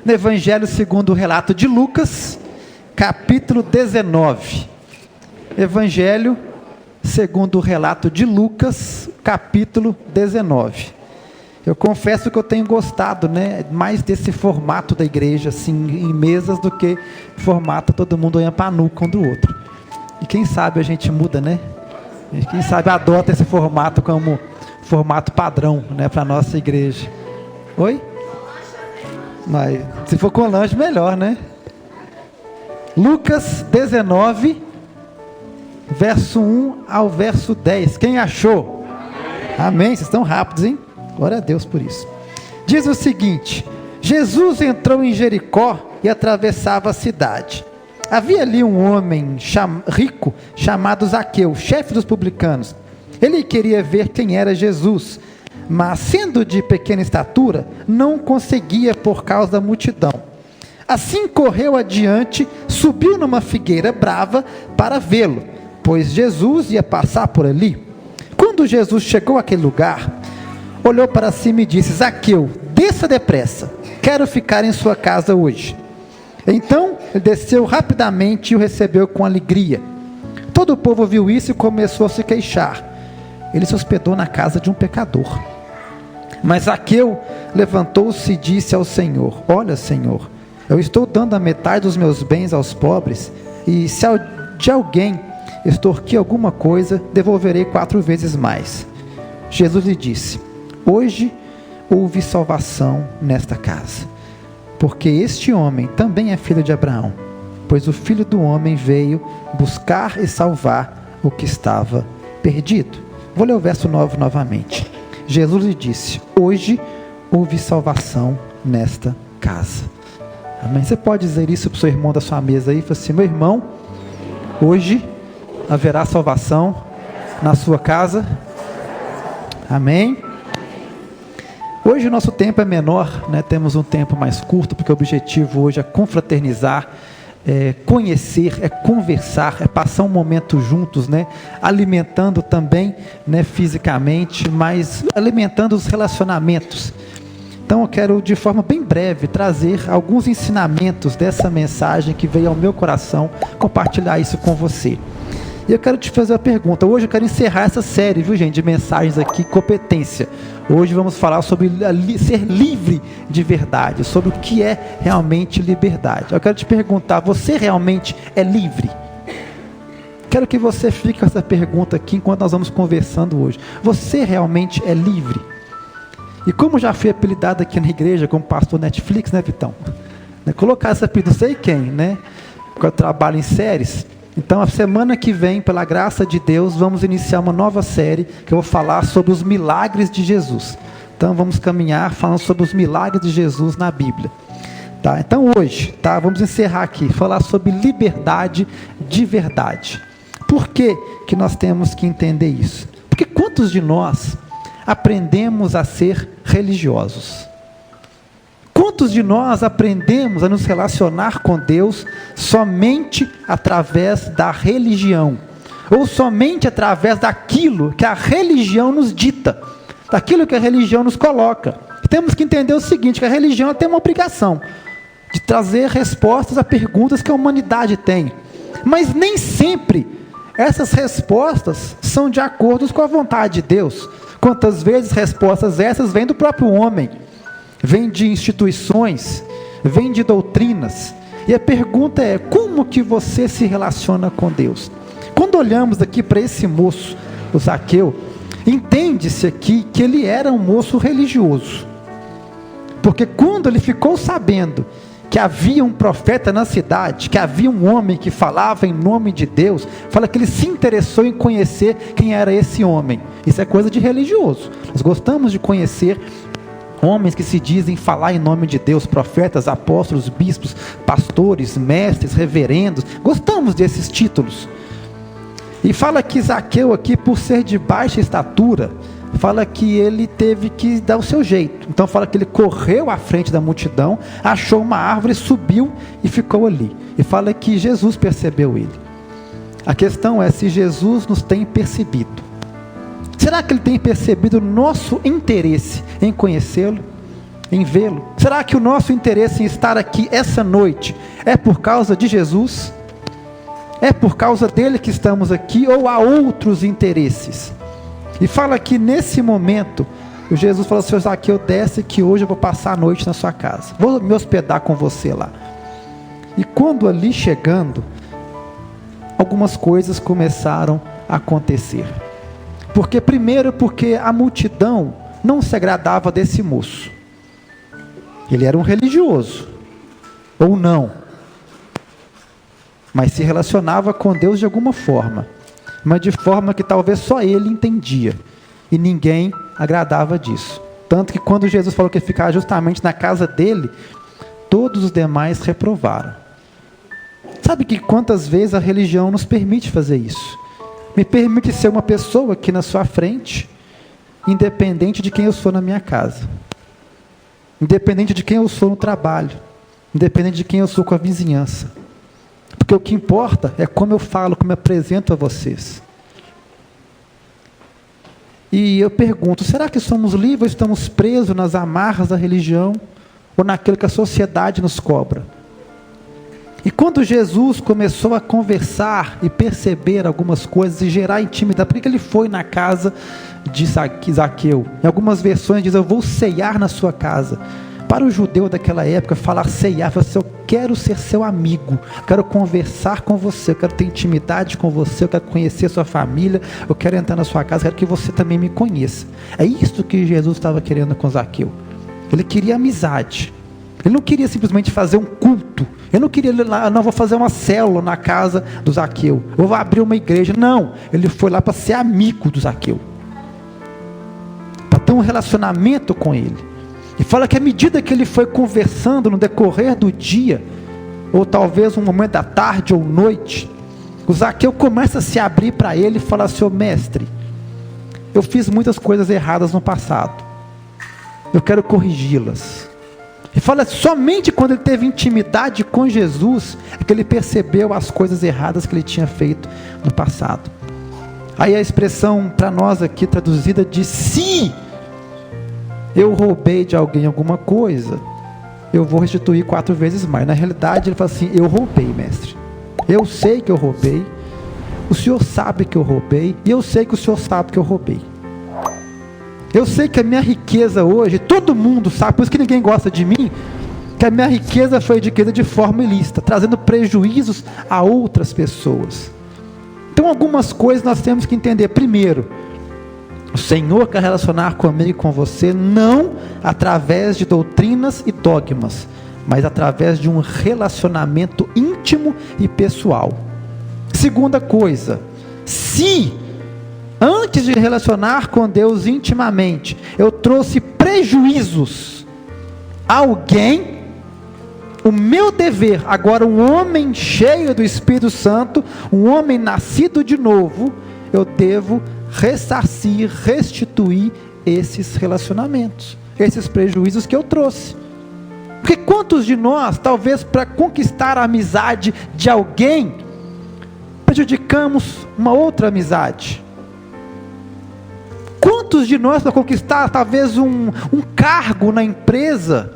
no Evangelho segundo o relato de Lucas, capítulo 19. Evangelho segundo o relato de Lucas, capítulo 19. Eu confesso que eu tenho gostado, mais desse formato da igreja, assim, em mesas, do que formato todo mundo olhando para a nuca um do outro. E quem sabe a gente muda, E quem sabe adota esse formato como formato padrão, para a nossa igreja. Oi? Mas, se for com lanche, melhor, Lucas 19, verso 1 ao verso 10. Quem achou? Amém. Vocês estão rápidos, hein? Glória a Deus por isso. Diz o seguinte: Jesus entrou em Jericó e atravessava a cidade. Havia ali um homem rico chamado Zaqueu, chefe dos publicanos. Ele queria ver quem era Jesus, mas sendo de pequena estatura, não conseguia por causa da multidão. Assim correu adiante, subiu numa figueira brava para vê-lo, pois Jesus ia passar por ali. Quando Jesus chegou àquele lugar, olhou para cima e disse: Zaqueu, desça depressa, quero ficar em sua casa hoje. Então ele desceu rapidamente e o recebeu com alegria. Todo o povo viu isso e começou a se queixar. Ele se hospedou na casa de um pecador. Mas Zaqueu levantou-se e disse ao Senhor: Olha, Senhor, eu estou dando a metade dos meus bens aos pobres, e se de alguém extorquir alguma coisa, devolverei 4 vezes mais. Jesus lhe disse: Hoje houve salvação nesta casa, porque este homem também é filho de Abraão, pois o Filho do Homem veio buscar e salvar o que estava perdido. Vou ler o verso 9 novamente. Jesus lhe disse: Hoje houve salvação nesta casa. Amém? Você pode dizer isso para o seu irmão da sua mesa aí? Fala assim: meu irmão, hoje haverá salvação na sua casa. Amém? Hoje o nosso tempo é menor, temos um tempo mais curto, porque o objetivo hoje é confraternizar, é conhecer, é conversar, é passar um momento juntos, alimentando também, fisicamente, mas alimentando os relacionamentos. Então eu quero, de forma bem breve, trazer alguns ensinamentos dessa mensagem que veio ao meu coração, compartilhar isso com você. E eu quero te fazer uma pergunta. Hoje eu quero encerrar essa série, viu, gente, de mensagens aqui, competência. Hoje vamos falar sobre ser livre de verdade, sobre o que é realmente liberdade. Eu quero te perguntar: você realmente é livre? Quero que você fique com essa pergunta aqui enquanto nós vamos conversando hoje. Você realmente é livre? E como já fui apelidado aqui na igreja como pastor Netflix, Vitão? Colocar essa apelido, não sei quem, porque eu trabalho em séries. Então, a semana que vem, pela graça de Deus, vamos iniciar uma nova série que eu vou falar sobre os milagres de Jesus. Então, vamos caminhar falando sobre os milagres de Jesus na Bíblia. Tá? Então, hoje, vamos encerrar aqui, falar sobre liberdade de verdade. Por que que nós temos que entender isso? Porque quantos de nós aprendemos a ser religiosos? Quantos de nós aprendemos a nos relacionar com Deus somente através da religião? Ou somente através daquilo que a religião nos dita, daquilo que a religião nos coloca? Temos que entender o seguinte, que a religião tem uma obrigação de trazer respostas a perguntas que a humanidade tem. Mas nem sempre essas respostas são de acordo com a vontade de Deus. Quantas vezes respostas essas vêm do próprio homem, vêm de instituições, vêm de doutrinas. E a pergunta é: como que você se relaciona com Deus? Quando olhamos aqui para esse moço, o Zaqueu, entende-se aqui que ele era um moço religioso. Porque quando ele ficou sabendo que havia um profeta na cidade, que havia um homem que falava em nome de Deus, fala que ele se interessou em conhecer quem era esse homem. Isso é coisa de religioso. Nós gostamos de conhecer homens que se dizem falar em nome de Deus, profetas, apóstolos, bispos, pastores, mestres, reverendos. Gostamos desses títulos. E fala que Zaqueu aqui, por ser de baixa estatura, fala que ele teve que dar o seu jeito. Então fala que ele correu à frente da multidão, achou uma árvore, subiu e ficou ali. E fala que Jesus percebeu ele. A questão é se Jesus nos tem percebido. Será que ele tem percebido o nosso interesse em conhecê-lo? em vê-lo? Será que o nosso interesse em estar aqui essa noite é por causa de Jesus? É por causa dele que estamos aqui, ou há outros interesses? E fala que nesse momento, o Jesus falou assim: Zaqueu, desce que hoje eu vou passar a noite na sua casa, vou me hospedar com você lá. E quando ali chegando, algumas coisas começaram a acontecer. Porque a multidão não se agradava desse moço. Ele era um religioso, ou não, mas se relacionava com Deus de alguma forma, mas de forma que talvez só ele entendia, e ninguém agradava disso. Tanto que quando Jesus falou que ia ficar justamente na casa dele, todos os demais reprovaram. Sabe que quantas vezes a religião nos permite fazer isso? Me permite ser uma pessoa aqui na sua frente, independente de quem eu sou na minha casa, independente de quem eu sou no trabalho, independente de quem eu sou com a vizinhança. Porque o que importa é como eu falo, como eu apresento a vocês. E eu pergunto, será que somos livres ou estamos presos nas amarras da religião, ou naquilo que a sociedade nos cobra? E quando Jesus começou a conversar e perceber algumas coisas e gerar intimidade, por que ele foi na casa de Zaqueu? Em algumas versões diz: eu vou ceiar na sua casa. Para o judeu daquela época, falar ceiar, falar assim: eu quero ser seu amigo, quero conversar com você, eu quero ter intimidade com você, eu quero conhecer sua família, eu quero entrar na sua casa, quero que você também me conheça. É isso que Jesus estava querendo com Zaqueu. Ele queria amizade. Ele não queria simplesmente fazer um culto. Ele não queria ir lá, não, vou fazer uma célula na casa do Zaqueu, eu vou abrir uma igreja. Não, ele foi lá para ser amigo do Zaqueu, para ter um relacionamento com ele. E fala que à medida que ele foi conversando no decorrer do dia, ou talvez um momento da tarde ou noite, o Zaqueu começa a se abrir para ele e fala assim: ô mestre, eu fiz muitas coisas erradas no passado, eu quero corrigi-las. E fala, somente quando ele teve intimidade com Jesus, é que ele percebeu as coisas erradas que ele tinha feito no passado. Aí a expressão para nós aqui traduzida diz: se eu roubei de alguém alguma coisa, eu vou restituir 4 vezes mais. Na realidade ele fala assim: eu roubei, mestre, eu sei que eu roubei, o senhor sabe que eu roubei, e eu sei que o senhor sabe que eu roubei. Eu sei que a minha riqueza hoje, todo mundo sabe, por isso que ninguém gosta de mim, que a minha riqueza foi adquirida de forma ilícita, trazendo prejuízos a outras pessoas. Então algumas coisas nós temos que entender. Primeiro, o Senhor quer relacionar comigo e com você, não através de doutrinas e dogmas, mas através de um relacionamento íntimo e pessoal. Segunda coisa, se antes de relacionar com Deus intimamente, eu trouxe prejuízos a alguém, o meu dever, agora um homem cheio do Espírito Santo, um homem nascido de novo, eu devo ressarcir, restituir esses relacionamentos, esses prejuízos que eu trouxe. Porque quantos de nós, talvez para conquistar a amizade de alguém, prejudicamos uma outra amizade? Quantos de nós, para conquistar talvez um cargo na empresa,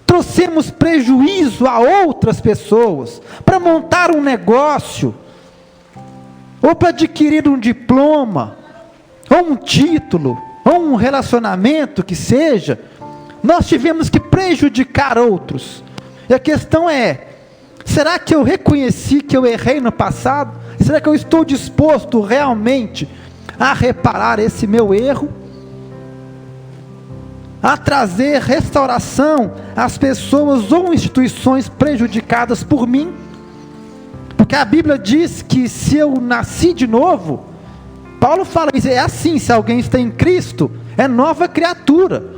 trouxemos prejuízo a outras pessoas, para montar um negócio, ou para adquirir um diploma, ou um título, ou um relacionamento que seja, nós tivemos que prejudicar outros. E a questão é: será que eu reconheci que eu errei no passado? Será que eu estou disposto realmente a reparar esse meu erro, a trazer restauração às pessoas ou instituições prejudicadas por mim? Porque a Bíblia diz que se eu nasci de novo, Paulo fala isso, é assim: se alguém está em Cristo, é nova criatura,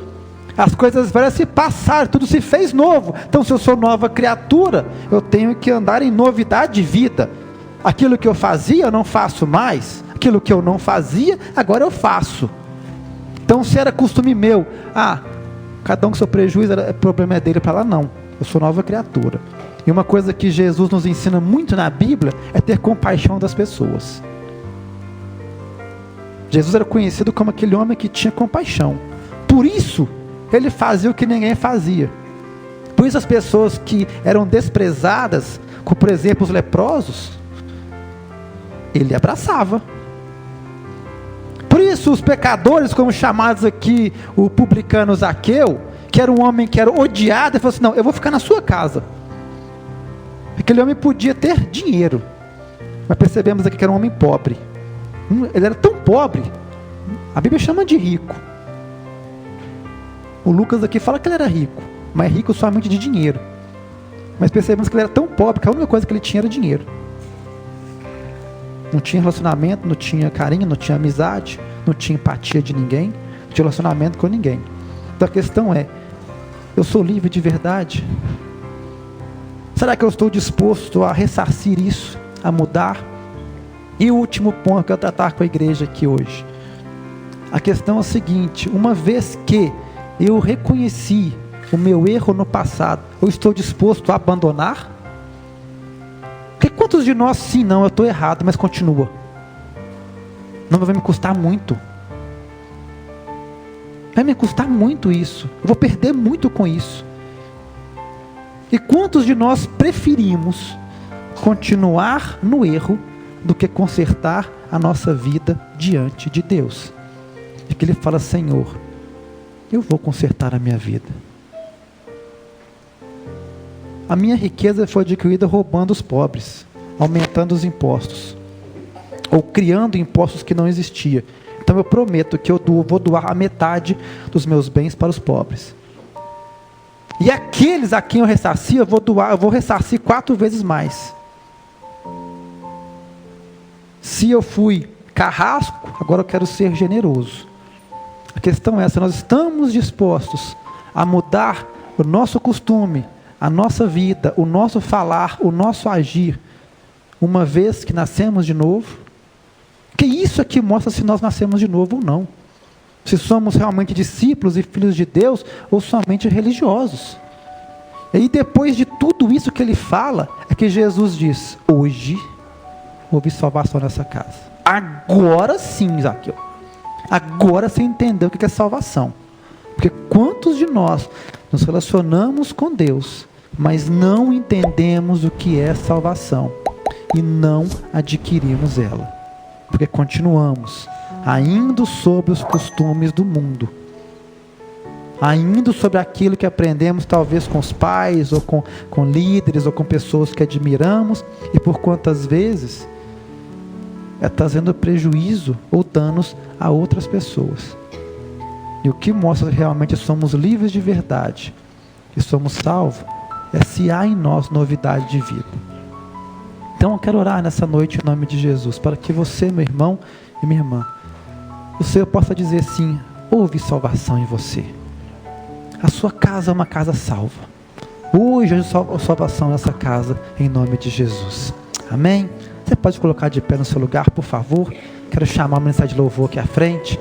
as coisas velhas se passaram, tudo se fez novo. Então se eu sou nova criatura, eu tenho que andar em novidade de vida. Aquilo que eu fazia eu não faço mais, aquilo que eu não fazia, agora eu faço. Então se era costume meu, cada um com seu prejuízo, o problema é dele, para lá não, eu sou nova criatura. E uma coisa que Jesus nos ensina muito na Bíblia, é ter compaixão das pessoas. Jesus era conhecido como aquele homem que tinha compaixão. Por isso ele fazia o que ninguém fazia. Por isso as pessoas que eram desprezadas, como por exemplo os leprosos, ele abraçava. Por isso os pecadores, como chamados aqui, o publicano Zaqueu, que era um homem que era odiado, ele falou assim: não, eu vou ficar na sua casa. Aquele homem podia ter dinheiro, mas percebemos aqui que era um homem pobre. Ele era tão pobre, a Bíblia chama de rico. O Lucas aqui fala que ele era rico, mas rico somente de dinheiro. Mas percebemos que ele era tão pobre que a única coisa que ele tinha era dinheiro. Não tinha relacionamento, não tinha carinho, não tinha amizade, não tinha empatia de ninguém, não tinha relacionamento com ninguém. Então a questão é: eu sou livre de verdade? Será que eu estou disposto a ressarcir isso, a mudar? E o último ponto que eu quero tratar com a igreja aqui hoje. A questão é a seguinte: uma vez que eu reconheci o meu erro no passado, eu estou disposto a abandonar? Porque quantos de nós, sim, não, eu estou errado, mas continua? Não vai me custar muito. Vai me custar muito isso. Eu vou perder muito com isso. E quantos de nós preferimos continuar no erro do que consertar a nossa vida diante de Deus? E que ele fala: Senhor, eu vou consertar a minha vida. A minha riqueza foi adquirida roubando os pobres, aumentando os impostos, ou criando impostos que não existiam. Então eu prometo que eu vou doar a metade dos meus bens para os pobres. E aqueles a quem eu ressarci, eu vou ressarcir 4 vezes mais. Se eu fui carrasco, agora eu quero ser generoso. A questão é essa: nós estamos dispostos a mudar o nosso costume, a nossa vida, o nosso falar, o nosso agir, uma vez que nascemos de novo? Porque isso aqui mostra se nós nascemos de novo ou não. Se somos realmente discípulos e filhos de Deus, ou somente religiosos. E depois de tudo isso que ele fala, é que Jesus diz: hoje houve salvação nessa casa. Agora sim, Zaqueu. Agora você entendeu o que é salvação. Porque quantos de nós nos relacionamos com Deus, mas não entendemos o que é salvação, e não adquirimos ela, porque continuamos ainda sobre os costumes do mundo, ainda sobre aquilo que aprendemos talvez com os pais, ou com líderes, ou com pessoas que admiramos, e por quantas vezes trazendo prejuízo ou danos a outras pessoas. E o que mostra que realmente somos livres de verdade e somos salvos é se há em nós novidade de vida. Então eu quero orar nessa noite em nome de Jesus, para que você, meu irmão e minha irmã, o Senhor possa dizer sim: houve salvação em você. A sua casa é uma casa salva. Hoje houve salvação nessa casa, em nome de Jesus. Amém? Você pode colocar de pé no seu lugar, por favor? Quero chamar a mensagem de louvor aqui à frente.